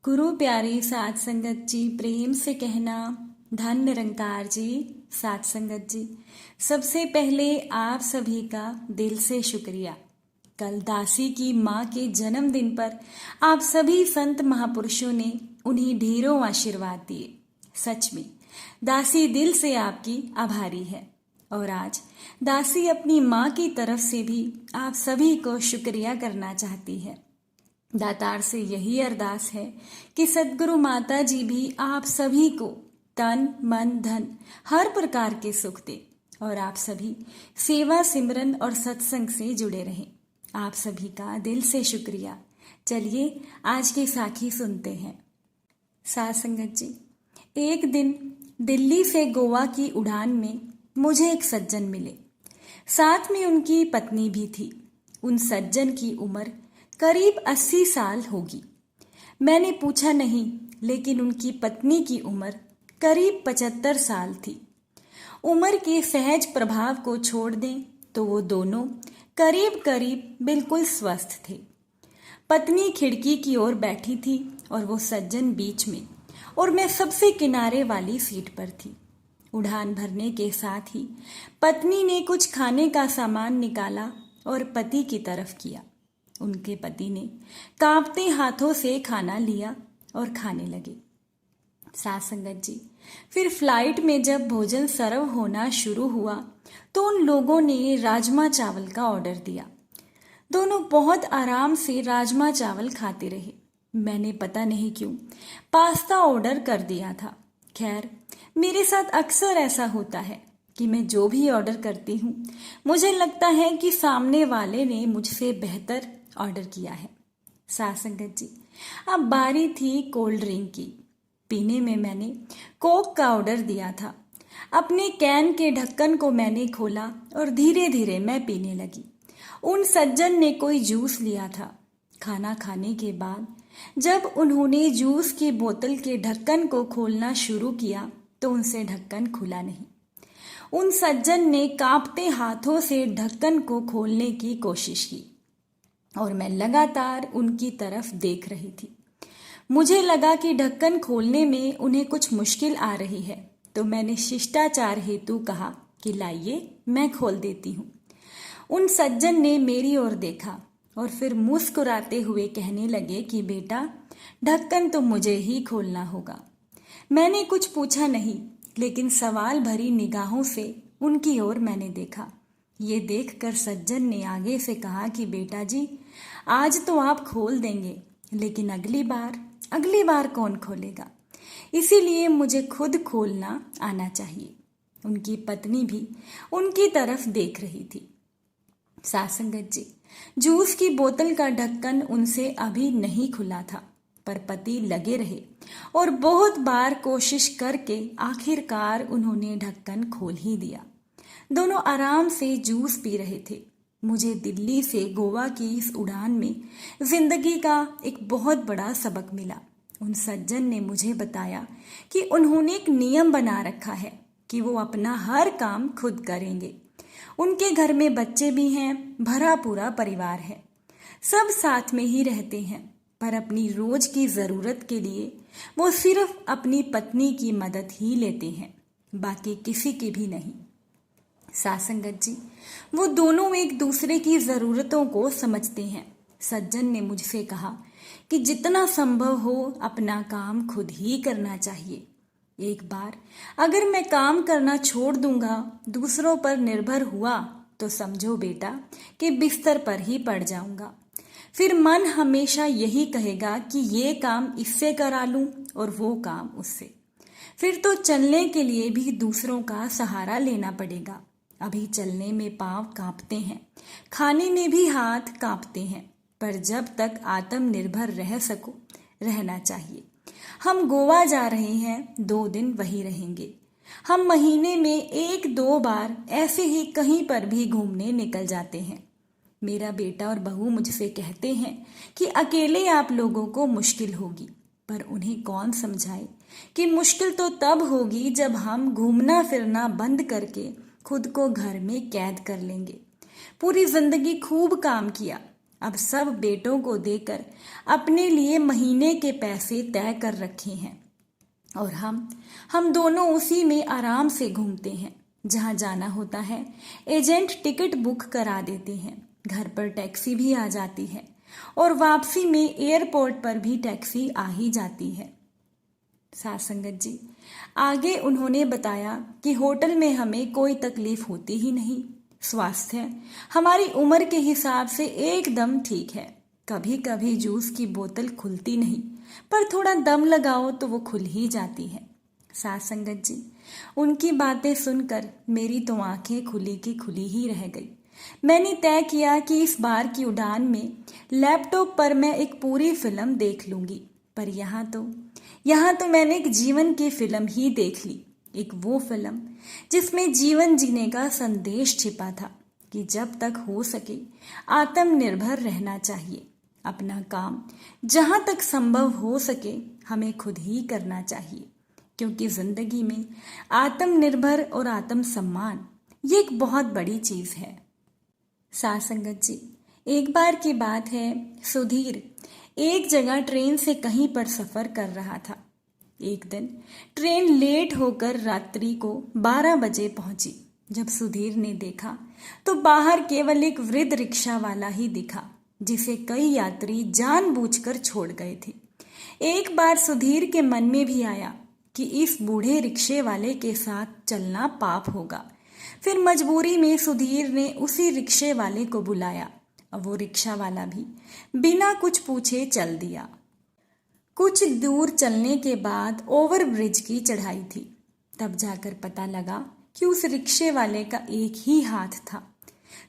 गुरु प्यारी साध संगत जी, प्रेम से कहना धन निरंकार जी। साध संगत जी, सबसे पहले आप सभी का दिल से शुक्रिया। कल दासी की माँ के जन्मदिन पर आप सभी संत महापुरुषों ने उन्हें ढेरों आशीर्वाद दिए। सच में दासी दिल से आपकी आभारी है। और आज दासी अपनी माँ की तरफ से भी आप सभी को शुक्रिया करना चाहती है। दातार से यही अरदास है कि सद्गुरु माता जी भी आप सभी को तन मन धन हर प्रकार के सुख दे और आप सभी सेवा सिमरन और सत्संग से जुड़े रहें। आप सभी का दिल से शुक्रिया। चलिए आज की साखी सुनते हैं। साध संगत जी, एक दिन दिल्ली से गोवा की उड़ान में मुझे एक सज्जन मिले। साथ में उनकी पत्नी भी थी। उन सज्जन की उम्र करीब 80 साल होगी। मैंने पूछा नहीं, लेकिन उनकी पत्नी की उम्र करीब 75 साल थी। उम्र के सहज प्रभाव को छोड़ दें तो वो दोनों करीब करीब बिल्कुल स्वस्थ थे। पत्नी खिड़की की ओर बैठी थी और वो सज्जन बीच में, और मैं सबसे किनारे वाली सीट पर थी। उड़ान भरने के साथ ही पत्नी ने कुछ खाने का सामान निकाला और पति की तरफ किया। उनके पति ने कांपते हाथों से खाना लिया और खाने लगे। साध संगत जी, फिर फ्लाइट में जब भोजन सर्व होना शुरू हुआ तो उन लोगों ने राजमा चावल का ऑर्डर दिया। दोनों बहुत आराम से राजमा चावल खाते रहे। मैंने पता नहीं क्यों पास्ता ऑर्डर कर दिया था। खैर, मेरे साथ अक्सर ऐसा होता है कि मैं जो भी ऑर्डर करती हूँ, मुझे लगता है कि सामने वाले ने मुझसे बेहतर ऑर्डर किया है। साध संगत जी, अब बारी थी कोल्ड ड्रिंक की। पीने में मैंने कोक का ऑर्डर दिया था। अपने कैन के ढक्कन को मैंने खोला और धीरे धीरे मैं पीने लगी। उन सज्जन ने कोई जूस लिया था। खाना खाने के बाद जब उन्होंने जूस की बोतल के ढक्कन को खोलना शुरू किया तो उनसे ढक्कन खुला नहीं। उन सज्जन ने कांपते हाथों से ढक्कन को खोलने की कोशिश की और मैं लगातार उनकी तरफ देख रही थी। मुझे लगा कि ढक्कन खोलने में उन्हें कुछ मुश्किल आ रही है, तो मैंने शिष्टाचार हेतु कहा कि लाइए मैं खोल देती हूँ। उन सज्जन ने मेरी ओर देखा और फिर मुस्कुराते हुए कहने लगे कि बेटा, ढक्कन तो मुझे ही खोलना होगा। मैंने कुछ पूछा नहीं, लेकिन सवाल भरी निगाहों से उनकी ओर मैंने देखा। ये देखकर सज्जन ने आगे से कहा कि बेटा जी, आज तो आप खोल देंगे, लेकिन अगली बार कौन खोलेगा? इसीलिए मुझे खुद खोलना आना चाहिए। उनकी पत्नी भी उनकी तरफ देख रही थी। साध संगत जी, जूस की बोतल का ढक्कन उनसे अभी नहीं खुला था, पर पति लगे रहे और बहुत बार कोशिश करके आखिरकार उन्होंने ढक्कन खोल ही दिया। दोनों आराम से जूस पी रहे थे। मुझे दिल्ली से गोवा की इस उड़ान में जिंदगी का एक बहुत बड़ा सबक मिला। उन सज्जन ने मुझे बताया कि उन्होंने एक नियम बना रखा है कि वो अपना हर काम खुद करेंगे। उनके घर में बच्चे भी हैं, भरा पूरा परिवार है। सब साथ में ही रहते हैं, पर अपनी रोज की जरूरत के लिए वो सिर्फ अपनी पत्नी की मदद ही लेते हैं, बाकी किसी की भी नहीं। साध संगत जी, वो दोनों एक दूसरे की जरूरतों को समझते हैं। सज्जन ने मुझसे कहा कि जितना संभव हो अपना काम खुद ही करना चाहिए। एक बार अगर मैं काम करना छोड़ दूंगा, दूसरों पर निर्भर हुआ, तो समझो बेटा कि बिस्तर पर ही पड़ जाऊंगा। फिर मन हमेशा यही कहेगा कि ये काम इससे करा लूं और वो काम उससे। फिर तो चलने के लिए भी दूसरों का सहारा लेना पड़ेगा। अभी चलने में पांव कांपते हैं, खाने में भी हाथ कांपते हैं, पर जब तक आत्मनिर्भर रह सको, रहना चाहिए। हम गोवा जा रहे हैं, 2 दिन वहीं रहेंगे। हम महीने में 1-2 बार ऐसे ही कहीं पर भी घूमने निकल जाते हैं। मेरा बेटा और बहू मुझसे कहते हैं कि अकेले आप लोगों को मुश्किल होगी, पर उन्हें कौन समझाए कि मुश्किल तो तब होगी जब हम घूमना फिरना बंद करके खुद को घर में कैद कर लेंगे। पूरी जिंदगी खूब काम किया, अब सब बेटों को देकर अपने लिए महीने के पैसे तय कर रखे हैं और हम दोनों उसी में आराम से घूमते हैं। जहाँ जाना होता है एजेंट टिकट बुक करा देते हैं, घर पर टैक्सी भी आ जाती है और वापसी में एयरपोर्ट पर भी टैक्सी आ ही जाती है। साथ संगत जी, आगे उन्होंने बताया कि होटल में हमें कोई तकलीफ होती ही नहीं। स्वास्थ्य हमारी उम्र के हिसाब से एकदम ठीक है। कभी कभी जूस की बोतल खुलती नहीं, पर थोड़ा दम लगाओ तो वो खुल ही जाती है। साथ संगत जी, उनकी बातें सुनकर मेरी तो आंखें खुली की खुली ही रह गई। मैंने तय किया कि इस बार की उड़ान में लैपटॉप पर मैं एक पूरी फिल्म देख लूंगी, पर यहाँ तो मैंने एक जीवन की फिल्म ही देख ली। एक वो फिल्म जिसमें जीवन जीने का संदेश छिपा था कि जब तक हो सके आत्मनिर्भर रहना चाहिए। अपना काम जहां तक संभव हो सके हमें खुद ही करना चाहिए, क्योंकि जिंदगी में आत्मनिर्भर और आत्मसम्मान ये एक बहुत बड़ी चीज है। साथ संगत जी, एक बार की बात है, सुधीर एक जगह ट्रेन से कहीं पर सफर कर रहा था। एक दिन ट्रेन लेट होकर रात्रि को 12 बजे पहुंची। जब सुधीर ने देखा तो बाहर केवल एक वृद्ध रिक्शा वाला ही दिखा, जिसे कई यात्री जानबूझकर छोड़ गए थे। एक बार सुधीर के मन में भी आया कि इस बूढ़े रिक्शे वाले के साथ चलना पाप होगा। फिर मजबूरी में सुधीर ने उसी रिक्शे वाले को बुलाया और वो रिक्शा वाला भी बिना कुछ पूछे चल दिया। कुछ दूर चलने के बाद ओवरब्रिज की चढ़ाई थी। तब जाकर पता लगा कि उस रिक्शे वाले का एक ही हाथ था।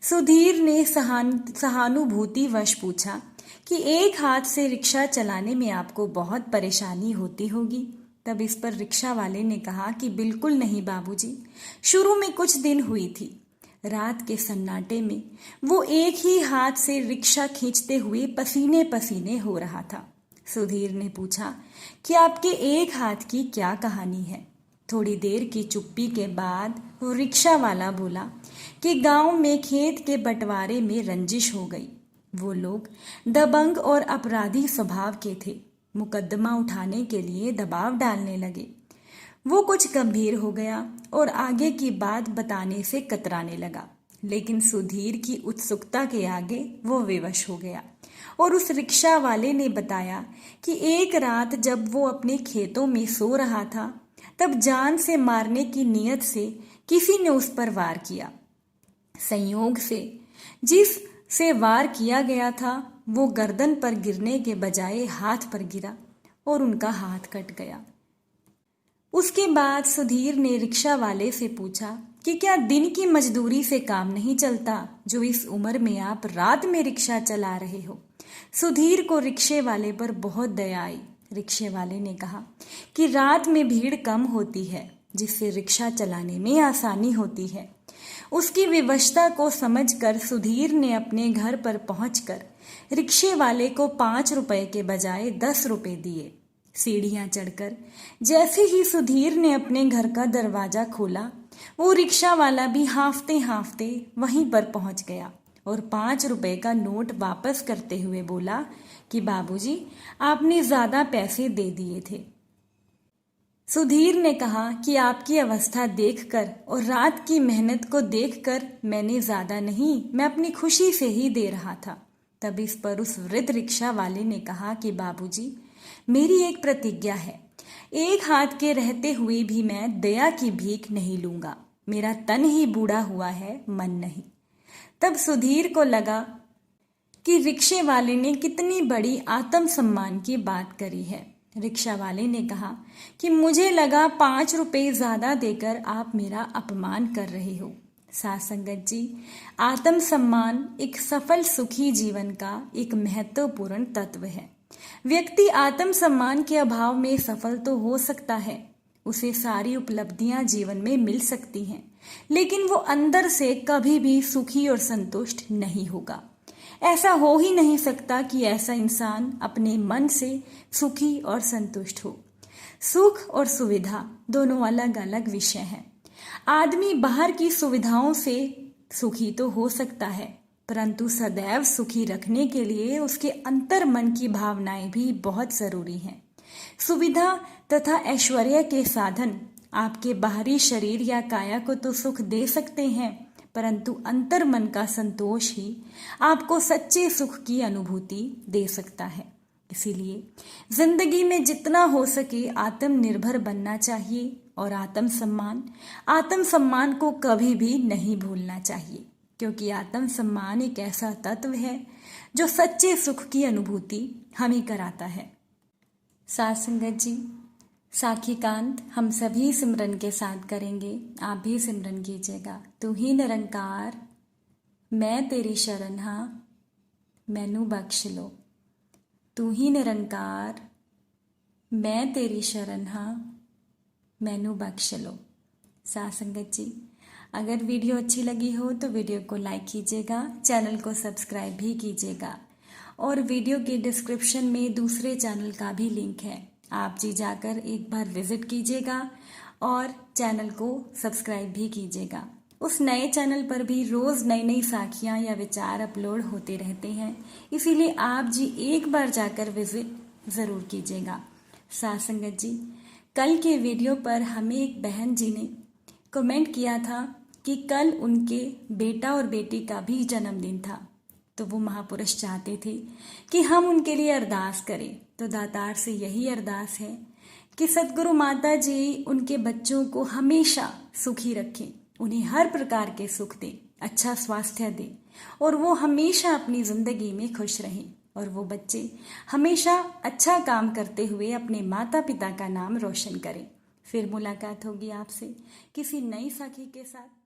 सुधीर ने सहानुभूतिवश पूछा कि एक हाथ से रिक्शा चलाने में आपको बहुत परेशानी होती होगी। तब इस पर रिक्शा वाले ने कहा कि बिल्कुल नहीं बाबूजी, शुरू में कुछ दिन हुई थी। रात के सन्नाटे में वो एक ही हाथ से रिक्शा खींचते हुए पसीने पसीने हो रहा था। सुधीर ने पूछा कि आपके एक हाथ की क्या कहानी है। थोड़ी देर की चुप्पी के बाद वो रिक्शा वाला बोला कि गांव में खेत के बंटवारे में रंजिश हो गई। वो लोग दबंग और अपराधी स्वभाव के थे। मुकदमा उठाने के लिए दबाव डालने लगे। वो कुछ गंभीर हो गया और आगे की बात बताने से कतराने लगा, लेकिन सुधीर की उत्सुकता के आगे वो विवश हो गया और उस रिक्शा वाले ने बताया कि एक रात जब वो अपने खेतों में सो रहा था, तब जान से मारने की नीयत से किसी ने उस पर वार किया। संयोग से जिस से वार किया गया था वो गर्दन पर गिरने के बजाय हाथ पर गिरा और उनका हाथ कट गया। उसके बाद सुधीर ने रिक्शा वाले से पूछा कि क्या दिन की मजदूरी से काम नहीं चलता जो इस उम्र में आप रात में रिक्शा चला रहे हो। सुधीर को रिक्शे वाले पर बहुत दया आई। रिक्शे वाले ने कहा कि रात में भीड़ कम होती है, जिससे रिक्शा चलाने में आसानी होती है। उसकी विवशता को समझकर सुधीर ने अपने घर पर पहुंचकर रिक्शे वाले को 5 रुपए के बजाय 10 रुपए दिए। सीढ़ियां चढ़कर जैसे ही सुधीर ने अपने घर का दरवाजा खोला, वो रिक्शा वाला भी हांफते हांफते वहीं पर पहुंच गया और 5 रुपए का नोट वापस करते हुए बोला कि बाबूजी, आपने ज्यादा पैसे दे दिए थे। सुधीर ने कहा कि आपकी अवस्था देखकर और रात की मेहनत को देखकर मैंने ज्यादा नहीं, मैं अपनी खुशी से ही दे रहा था। तब इस पर उस वृद्ध रिक्शा वाले ने कहा कि बाबूजी, मेरी एक प्रतिज्ञा है, एक हाथ के रहते हुए भी मैं दया की भीख नहीं लूंगा। मेरा तन ही बूढ़ा हुआ है, मन नहीं। तब सुधीर को लगा कि रिक्शे वाले ने कितनी बड़ी आत्मसम्मान की बात करी है। रिक्शा वाले ने कहा कि मुझे लगा 5 रुपए ज्यादा देकर आप मेरा अपमान कर रहे हो। साथ संगत जी, आत्मसम्मान एक सफल सुखी जीवन का एक महत्वपूर्ण तत्व है। व्यक्ति आत्मसम्मान के अभाव में सफल तो हो सकता है, उसे सारी उपलब्धियां जीवन में मिल सकती हैं, लेकिन वो अंदर से कभी भी सुखी और संतुष्ट नहीं होगा। ऐसा हो ही नहीं सकता कि ऐसा इंसान अपने मन से सुखी और संतुष्ट हो। सुख और सुविधा दोनों अलग अलग विषय हैं। आदमी बाहर की सुविधाओं से सुखी तो हो सकता है, परंतु सदैव सुखी रखने के लिए उसके अंतर मन की भावनाएं भी बहुत जरूरी हैं। सुविधा तथा ऐश्वर्य के साधन आपके बाहरी शरीर या काया को तो सुख दे सकते हैं, परंतु अंतर मन का संतोष ही आपको सच्चे सुख की अनुभूति दे सकता है। इसीलिए जिंदगी में जितना हो सके आत्मनिर्भर बनना चाहिए और आत्म सम्मान को कभी भी नहीं भूलना चाहिए, क्योंकि आत्म सम्मान एक ऐसा तत्व है जो सच्चे सुख की अनुभूति हमें कराता है। साथ संगत जी, साखीकांत हम सभी सिमरन के साथ करेंगे। आप भी सिमरन कीजिएगा। तू ही निरंकार मैं तेरी शरण हाँ, मैनू बख्श लो। तू ही निरंकार मैं तेरी शरण हाँ, मैनू बख्श लो। साथ संगत जी, अगर वीडियो अच्छी लगी हो तो वीडियो को लाइक कीजिएगा, चैनल को सब्सक्राइब भी कीजिएगा और वीडियो के डिस्क्रिप्शन में दूसरे चैनल का भी लिंक है, आप जी जाकर एक बार विजिट कीजिएगा और चैनल को सब्सक्राइब भी कीजिएगा। उस नए चैनल पर भी रोज़ नई नई साखियाँ या विचार अपलोड होते रहते हैं, इसीलिए आप जी एक बार जाकर विजिट ज़रूर कीजिएगा। साथ संगत जी, कल के वीडियो पर हमें एक बहन जी ने कमेंट किया था कि कल उनके बेटा और बेटी का भी जन्मदिन था, तो वो महापुरुष चाहते थे कि हम उनके लिए अरदास करें। तो दातार से यही अरदास है कि सतगुरु माता जी उनके बच्चों को हमेशा सुखी रखें, उन्हें हर प्रकार के सुख दें, अच्छा स्वास्थ्य दें और वो हमेशा अपनी जिंदगी में खुश रहें और वो बच्चे हमेशा अच्छा काम करते हुए अपने माता पिता का नाम रोशन करें। फिर मुलाकात होगी आपसे किसी नई साखी के साथ।